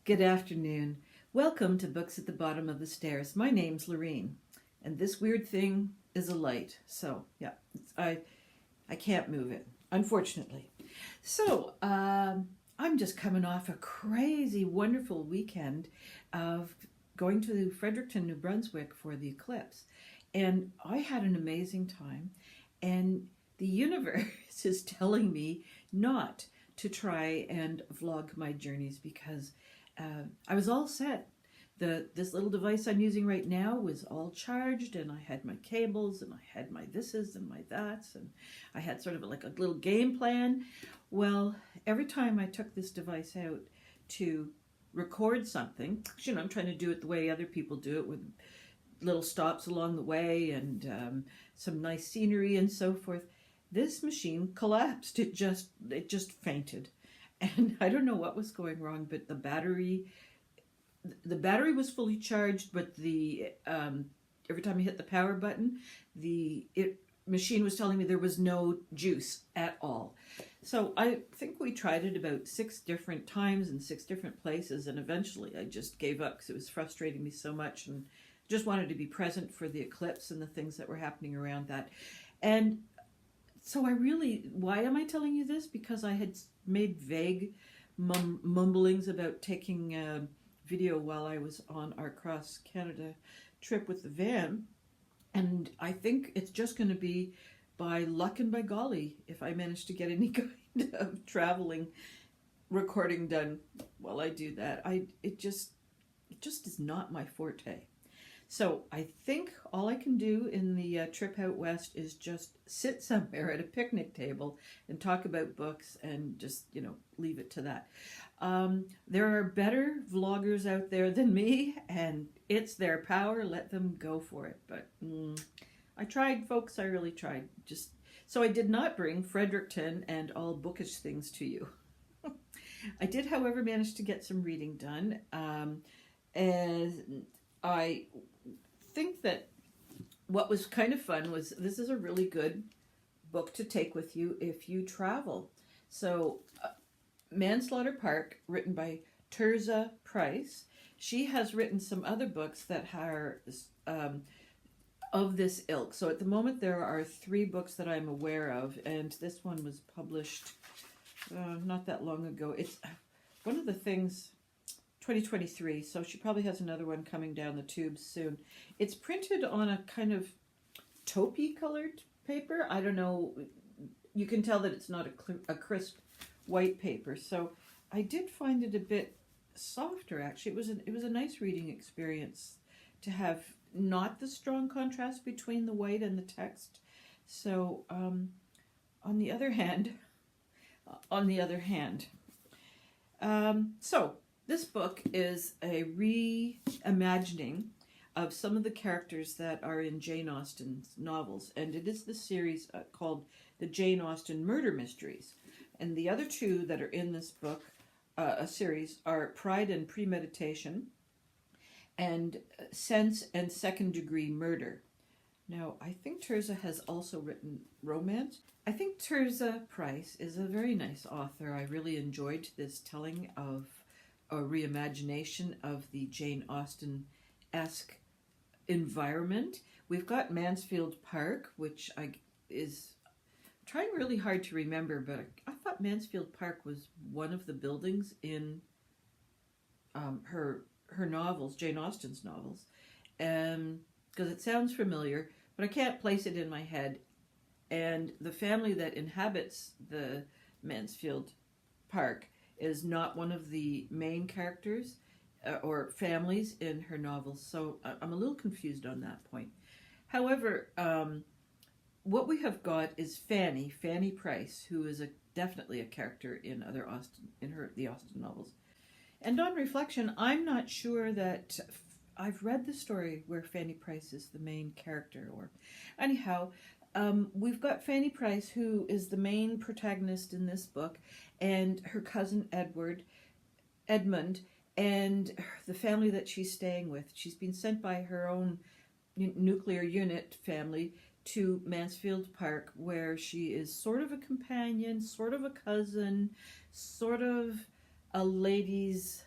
Good afternoon. Welcome to Books at the Bottom of the Stairs. My name's Lorene, and this weird thing is a light. So, yeah, I can't move it, unfortunately. So, I'm just coming off a crazy, wonderful weekend of going to Fredericton, New Brunswick for the eclipse. And I had an amazing time. And the universe is telling me not to try and vlog my journeys because I was all set. This little device I'm using right now was all charged, and I had my cables, and I had my thises and my that's, and I had sort of like a little game plan. Well, every time I took this device out to record something, I'm trying to do it the way other people do it, with little stops along the way and some nice scenery and so forth. This machine collapsed. It just fainted. And I don't know what was going wrong, but the battery was fully charged, but the every time I hit the power button, the machine was telling me there was no juice at all. So I think we tried it about 6 different times in 6 different places, and eventually I just gave up because it was frustrating me so much, and just wanted to be present for the eclipse and the things that were happening around that. And so why am I telling you this? Because I had made vague mumblings about taking a video while I was on our cross-Canada trip with the van. And I think it's just going to be by luck and by golly if I manage to get any kind of traveling recording done while I do that. It just is not my forte. So I think all I can do in the trip out west is just sit somewhere at a picnic table and talk about books and just, leave it to that. There are better vloggers out there than me, and it's their power. Let them go for it. But I tried, folks. I really tried. So I did not bring Fredericton and all bookish things to you. I did, however, manage to get some reading done. And I think that what was kind of fun was this is a really good book to take with you if you travel. So Manslaughter Park, written by Tirza Price. She has written some other books that are of this ilk. So at the moment there are 3 books that I'm aware of, and this one was published not that long ago. It's one of the things... 2023, so she probably has another one coming down the tubes soon. It's printed on a kind of taupey colored paper. I don't know. You can tell that it's not a crisp white paper. So I did find it a bit softer, actually. It was a nice reading experience to have not the strong contrast between the white and the text. So on the other hand, this book is a reimagining of some of the characters that are in Jane Austen's novels, and it is the series called the Jane Austen Murder Mysteries. And the other 2 that are in this book, a series, are Pride and Premeditation and Sense and Second Degree Murder. Now, I think Tirza has also written romance. I think Tirza Price is a very nice author. I really enjoyed this telling of a reimagination of the Jane Austen-esque environment. We've got Mansfield Park, which is trying really hard to remember, but I thought Mansfield Park was one of the buildings in her novels, Jane Austen's novels, because it sounds familiar, but I can't place it in my head. And the family that inhabits the Mansfield Park is not one of the main characters or families in her novels, so I'm a little confused on that point. However, what we have got is Fanny Price, who is definitely a character in the Austen novels. And on reflection, I'm not sure that I've read the story where Fanny Price is the main character. Or anyhow, we've got Fanny Price, who is the main protagonist in this book, and her cousin Edmund, and the family that she's staying with. She's been sent by her own nuclear unit family to Mansfield Park, where she is sort of a companion, sort of a cousin, sort of a lady's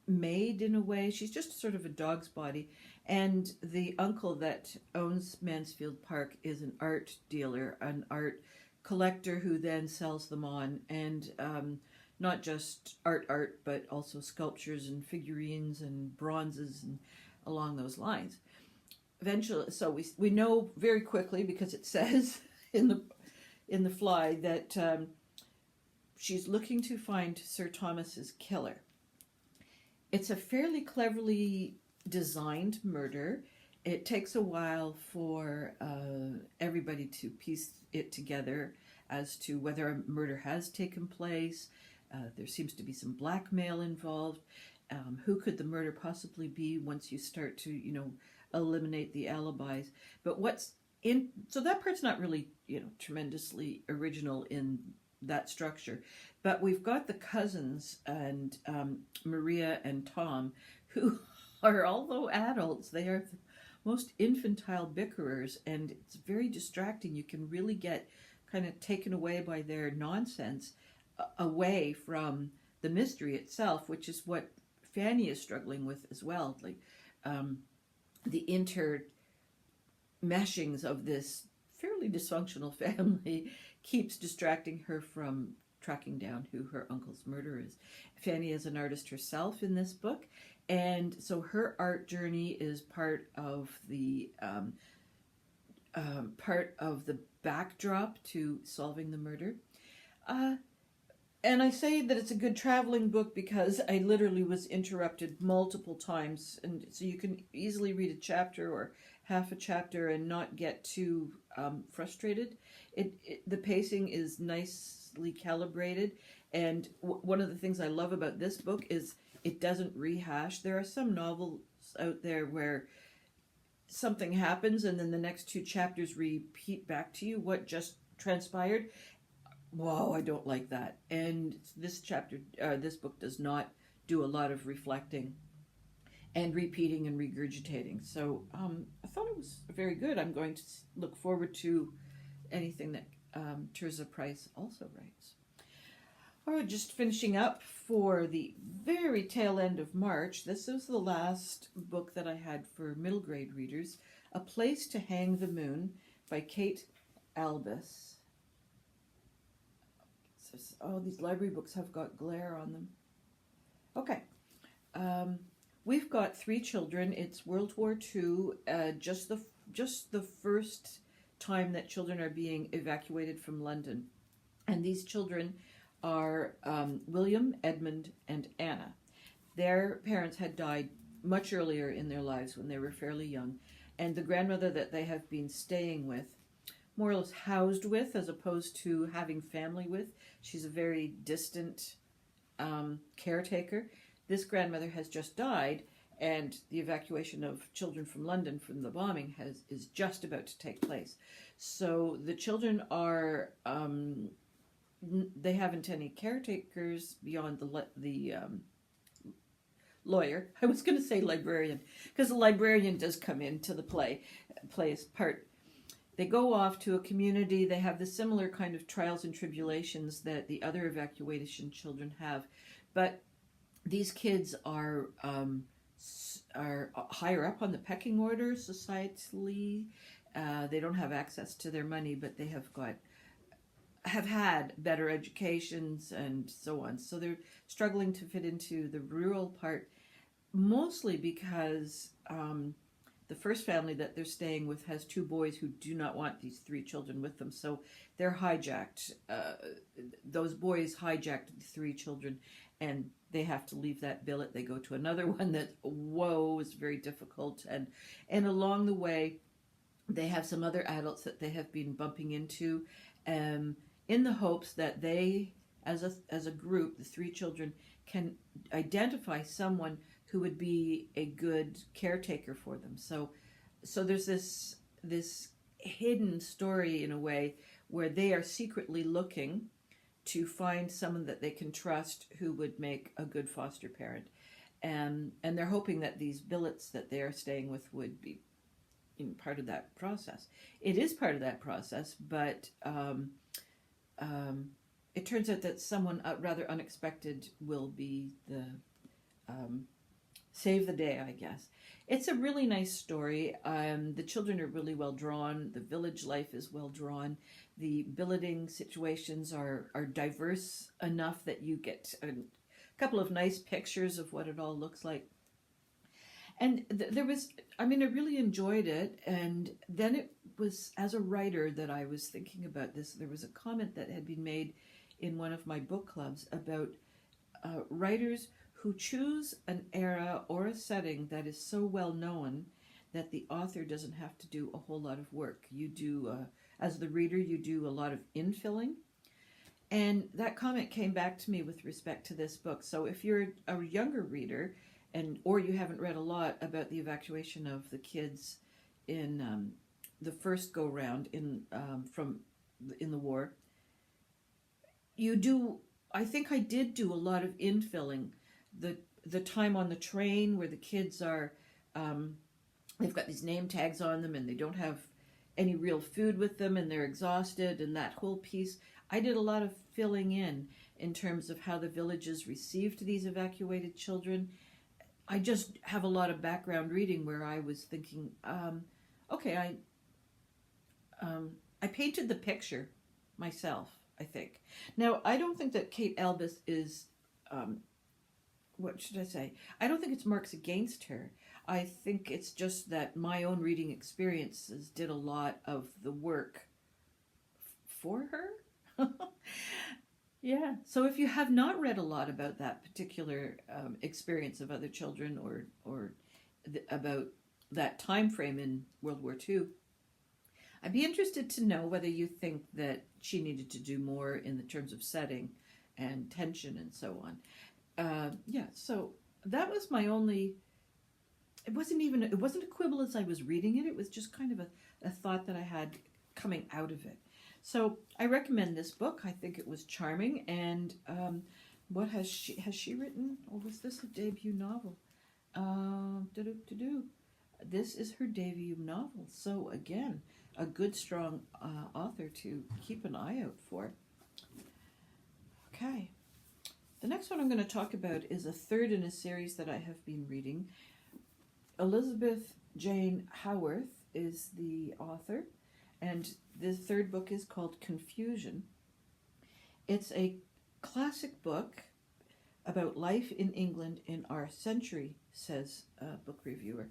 maid in a way. She's just sort of a dog's body. And the uncle that owns Mansfield Park is an art dealer, an art collector who then sells them on. And not just art, but also sculptures and figurines and bronzes and along those lines. Eventually, so we know very quickly, because it says in the fly that she's looking to find Sir Thomas's killer. It's a fairly cleverly designed murder. It takes a while for everybody to piece it together as to whether a murder has taken place. There seems to be some blackmail involved. Who could the murder possibly be once you start to, eliminate the alibis? But so that part's not really, tremendously original in that structure. But we've got the cousins and Maria and Tom, who are, although adults, they are the most infantile bickerers, and it's very distracting. You can really get kind of taken away by their nonsense, away from the mystery itself, which is what Fanny is struggling with as well. Like the intermeshings of this fairly dysfunctional family keeps distracting her from tracking down who her uncle's murderer is. Fanny is an artist herself in this book, and so her art journey is part of the backdrop to solving the murder. And I say that it's a good traveling book because I literally was interrupted multiple times, and so you can easily read a chapter or half a chapter and not get too frustrated. The pacing is nicely calibrated, and one of the things I love about this book is it doesn't rehash. There are some novels out there where something happens and then the next two chapters repeat back to you what just transpired. Whoa, I don't like that. And this book does not do a lot of reflecting and repeating and regurgitating. So I thought it was very good. I'm going to look forward to anything that Tirza Price also writes. All right, just finishing up for the very tail end of March. This is the last book that I had for middle grade readers, A Place to Hang the Moon by Kate Albus. Oh, these library books have got glare on them. Okay. We've got 3 children. It's World War II, just the first time that children are being evacuated from London. And these children are William, Edmund, and Anna. Their parents had died much earlier in their lives when they were fairly young. And the grandmother that they have been staying with, more or less housed with as opposed to having family with, she's a very distant caretaker. This grandmother has just died, and the evacuation of children from London from the bombing is just about to take place. So the children are, they haven't any caretakers beyond the lawyer. I was going to say librarian, because the librarian does come into the plays part. They go off to a community. They have the similar kind of trials and tribulations that the other evacuation children have, but these kids are higher up on the pecking order societally. They don't have access to their money, but they have had better educations and so on. So they're struggling to fit into the rural part, mostly because the first family that they're staying with has 2 boys who do not want these 3 children with them. So they're hijacked. Those boys hijacked the 3 children, and they have to leave that billet. They go to another one that, is very difficult. And along the way, they have some other adults that they have been bumping into, in the hopes that they, as a group, the 3 children, can identify someone who would be a good caretaker for them. So there's this hidden story in a way where they are secretly looking to find someone that they can trust who would make a good foster parent. And they're hoping that these billets that they are staying with would be part of that process. It is part of that process, but it turns out that someone rather unexpected will be save the day, I guess. It's a really nice story. The children are really well drawn. The village life is well drawn. The billeting situations are diverse enough that you get a couple of nice pictures of what it all looks like. And there was, I mean, I really enjoyed it. And then it was, as a writer, that I was thinking about this. There was a comment that had been made in one of my book clubs about writers who choose an era or a setting that is so well known that the author doesn't have to do a whole lot of work. You do, as the reader, you do a lot of infilling. And that comment came back to me with respect to this book. So if you're a younger reader, or you haven't read a lot about the evacuation of the kids in the first go round in the war, you do. I think I did do a lot of infilling. The time on the train where the kids are, they've got these name tags on them and they don't have any real food with them and they're exhausted, and that whole piece. I did a lot of filling in terms of how the villages received these evacuated children. I just have a lot of background reading where I was thinking, okay, I painted the picture myself, I think. Now, I don't think that Kate Albus is, what should I say? I don't think it's marks against her. I think it's just that my own reading experiences did a lot of the work for her. Yeah. So if you have not read a lot about that particular experience of other children, or about that time frame in World War II, I'd be interested to know whether you think that she needed to do more in the terms of setting and tension and so on. Yeah. So that was my only. It wasn't a quibble as I was reading it. It was just kind of a thought that I had coming out of it. So I recommend this book. I think it was charming. And what has she written? Or was this a debut novel? This is her debut novel. So again, a good, strong author to keep an eye out for. Okay. The next one I'm going to talk about is a third in a series that I have been reading. Elizabeth Jane Howarth is the author, and the third book is called Confusion. It's a classic book about life in England in our century, says a book reviewer.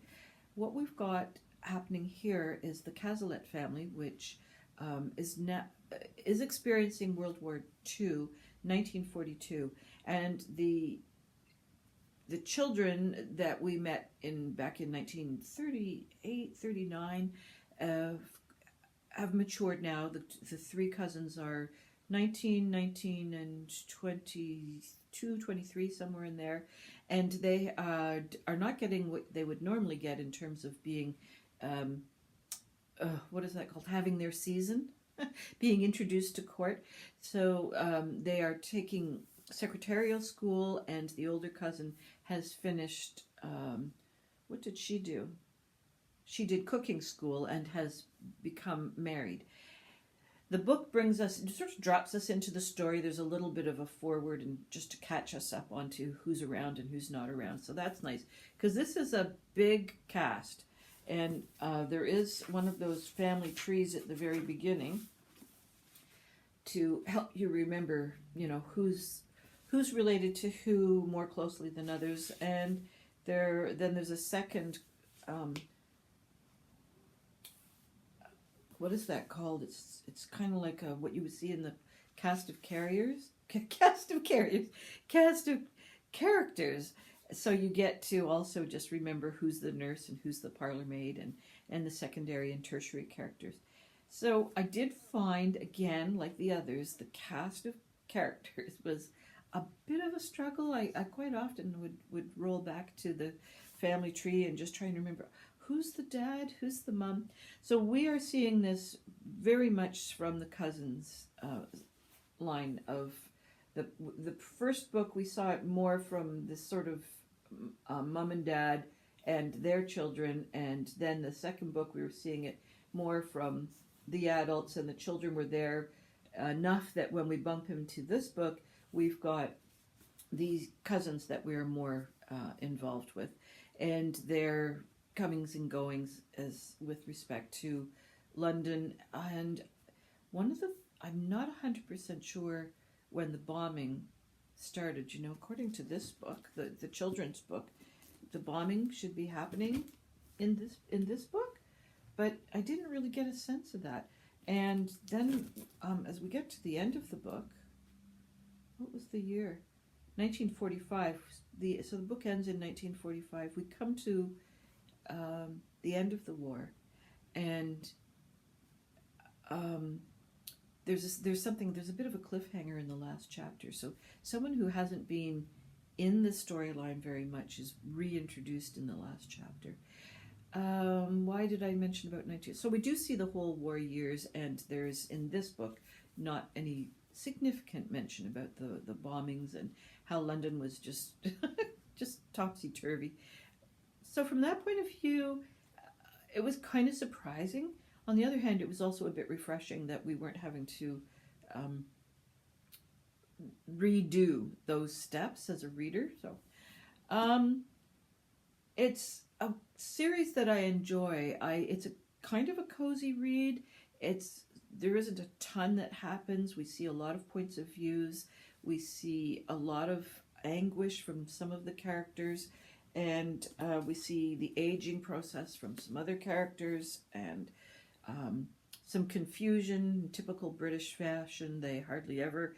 What we've got happening here is the Cazalet family, which is experiencing World War II, 1942, and the children that we met back in 1938, 39 have matured now. The three cousins are 19, and 22, 23, somewhere in there. And they are not getting what they would normally get in terms of being, what is that called? Having their season, being introduced to court. So they are taking secretarial school, and the older cousin has finished, what did she do? She did cooking school and has become married. The book brings us, it sort of drops us into the story. There's a little bit of a foreword and just to catch us up onto who's around and who's not around. So that's nice, because this is a big cast. And there is one of those family trees at the very beginning to help you remember, who's related to who more closely than others. And then there's a second, what is that called? It's kind of like what you would see in the cast of characters. So you get to also just remember who's the nurse and who's the parlor maid, and the secondary and tertiary characters. So I did find, again, like the others, the cast of characters was a bit of a struggle. I quite often would roll back to the family tree and just try and remember who's the dad, who's the mom. So we are seeing this very much from the cousins line of the first book. We saw it more from this sort of mom and dad and their children, and then the second book we were seeing it more from the adults, and the children were there enough that when we bump into this book, we've got these cousins that we're more involved with, and their comings and goings as with respect to London. And one of the, I'm not 100% sure when the bombing started. You know, according to this book, the children's book, the bombing should be happening in this book, but I didn't really get a sense of that. And then, as we get to the end of the book, what was the year? 1945. So the book ends in 1945. We come to the end of the war, and there's a bit of a cliffhanger in the last chapter. So someone who hasn't been in the storyline very much is reintroduced in the last chapter. Why did I mention about 19? So we do see the whole war years, and there's in this book not any significant mention about the bombings and how London was just just topsy-turvy. So from that point of view, it was kind of surprising. On the other hand, it was also a bit refreshing that we weren't having to redo those steps as a reader. So it's a series that I enjoy. It's a kind of a cozy read. There isn't a ton that happens. We see a lot of points of views. We see a lot of anguish from some of the characters, and we see the aging process from some other characters, and some confusion in typical British fashion. They hardly ever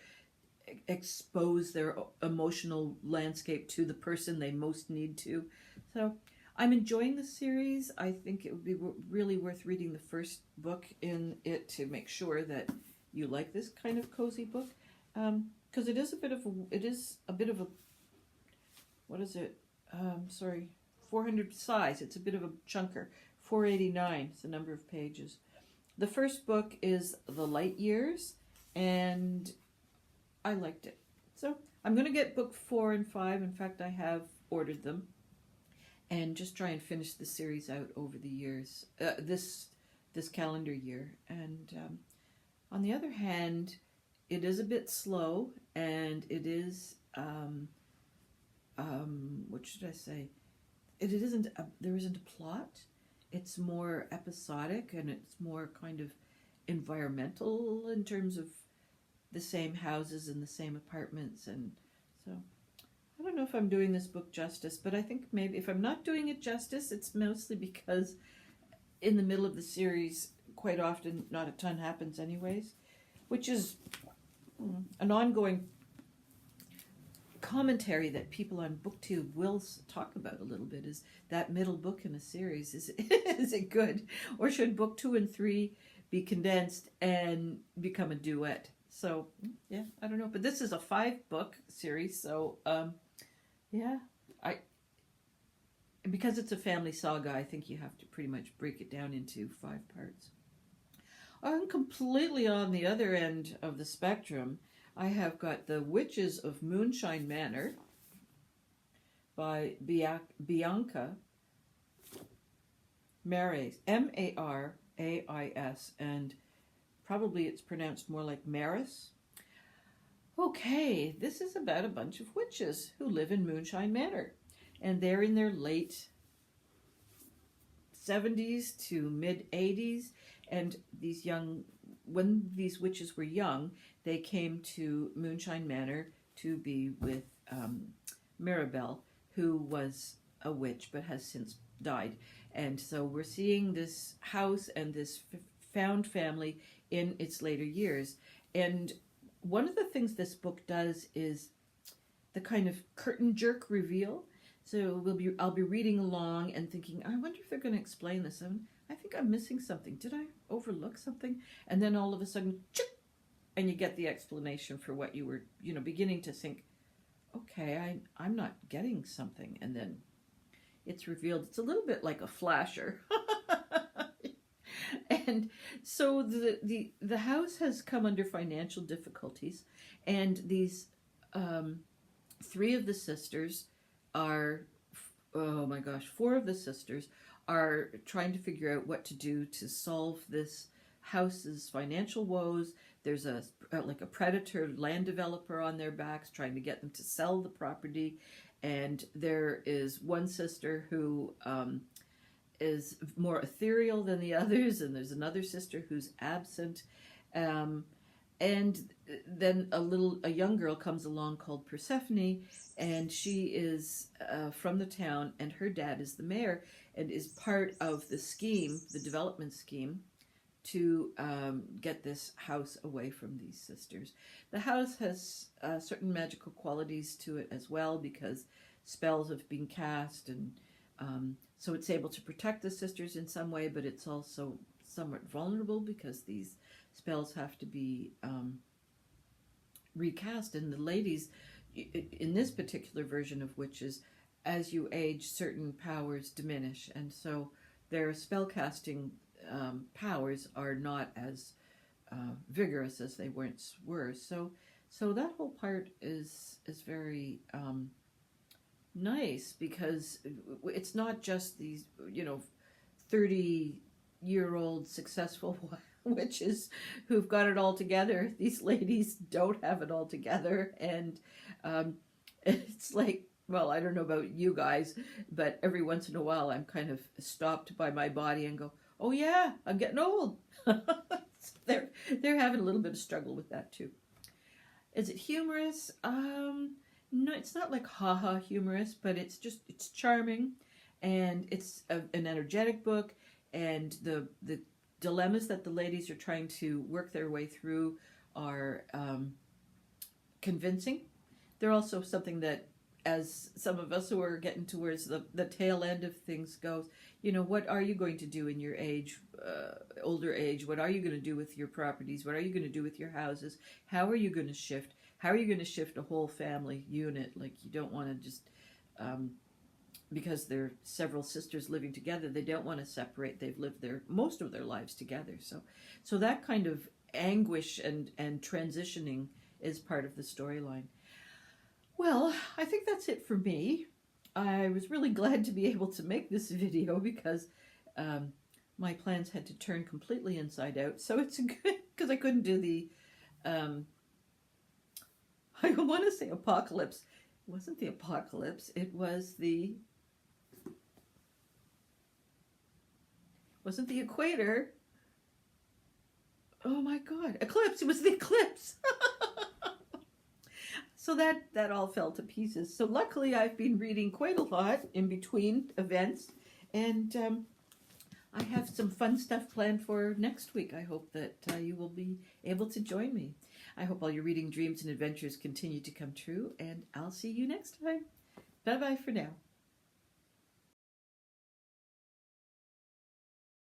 expose their emotional landscape to the person they most need to. So I'm enjoying the series. I think it would be really worth reading the first book in it to make sure that you like this kind of cozy book, because it is a bit of a what is it? 400 size. It's a bit of a chunker. 489 is the number of pages. The first book is The Light Years, and I liked it. So I'm going to get book 4 and 5. In fact, I have ordered them, and just try and finish the series out over the years, this calendar year. And on the other hand, it is a bit slow, and it is what should I say? There isn't a plot. It's more episodic, and it's more kind of environmental in terms of the same houses and the same apartments. And so I don't know if I'm doing this book justice, but I think maybe if I'm not doing it justice, it's mostly because in the middle of the series, quite often not a ton happens anyways, which is an ongoing commentary that people on BookTube will talk about a little bit. Is that middle book in a series, is it good, or should book 2 and 3 be condensed and become a duet? So yeah, I don't know, but this is a 5-book series, so because it's a family saga, I think you have to pretty much break it down into 5 parts. Completely on the other end of the spectrum, I have got The Witches of Moonshyne Manor by Bianca Marais, Marais, and probably it's pronounced more like Maris. Okay, this is about a bunch of witches who live in Moonshyne Manor, and they're in their late 70s to mid 80s, and when these witches were young, they came to Moonshyne Manor to be with Mirabelle, who was a witch but has since died. And so we're seeing this house and this found family in its later years. And one of the things this book does is the kind of curtain jerk reveal. So I'll be reading along and thinking, I wonder if they're going to explain this. I think I'm missing something. Did I overlook something? And then all of a sudden, and you get the explanation for what you were, beginning to think, okay, I'm not getting something. And then it's revealed. It's a little bit like a flasher. And so the house has come under financial difficulties, and these 3 of the sisters are, 4 of the sisters are trying to figure out what to do to solve this house's financial woes. There's like a predator land developer on their backs trying to get them to sell the property, And there is one sister who is more ethereal than the others, and there's another sister who's absent. Um, and then a young girl comes along called Persephone, and she is from the town, and her dad is the mayor, and is part of the scheme, the development scheme, to get this house away from these sisters. The house has certain magical qualities to it as well, because spells have been cast, and so it's able to protect the sisters in some way, but it's also somewhat vulnerable because these spells have to be recast. And the ladies, in this particular version of witches, as you age, certain powers diminish, and so their spellcasting powers are not as vigorous as they once were. So that whole part is very nice, because it's not just these 30-year-old successful witches who've got it all together. These ladies don't have it all together, and it's like, well, I don't know about you guys, but every once in a while I'm kind of stopped by my body and go, oh yeah, I'm getting old. they're having a little bit of struggle with that too. Is it humorous? No, it's not like haha humorous, but it's charming, and it's an energetic book, and the dilemmas that the ladies are trying to work their way through are convincing. They're also something that, as some of us who are getting towards the tail end of things goes, what are you going to do in your older age? What are you going to do with your properties? What are you going to do with your houses? How are you going to shift? How are you going to shift a whole family unit? Like, you don't want to just, because there are several sisters living together, they don't want to separate. They've lived most of their lives together. So that kind of anguish and transitioning is part of the storyline. Well, I think that's it for me. I was really glad to be able to make this video, because my plans had to turn completely inside out. So it's good, because I couldn't do the, I want to say apocalypse. It wasn't the apocalypse. It was wasn't the equator. Oh my God, eclipse. It was the eclipse. So that all fell to pieces. So luckily I've been reading quite a lot in between events, and I have some fun stuff planned for next week. I hope that you will be able to join me. I hope all your reading dreams and adventures continue to come true, and I'll see you next time. Bye-bye for now.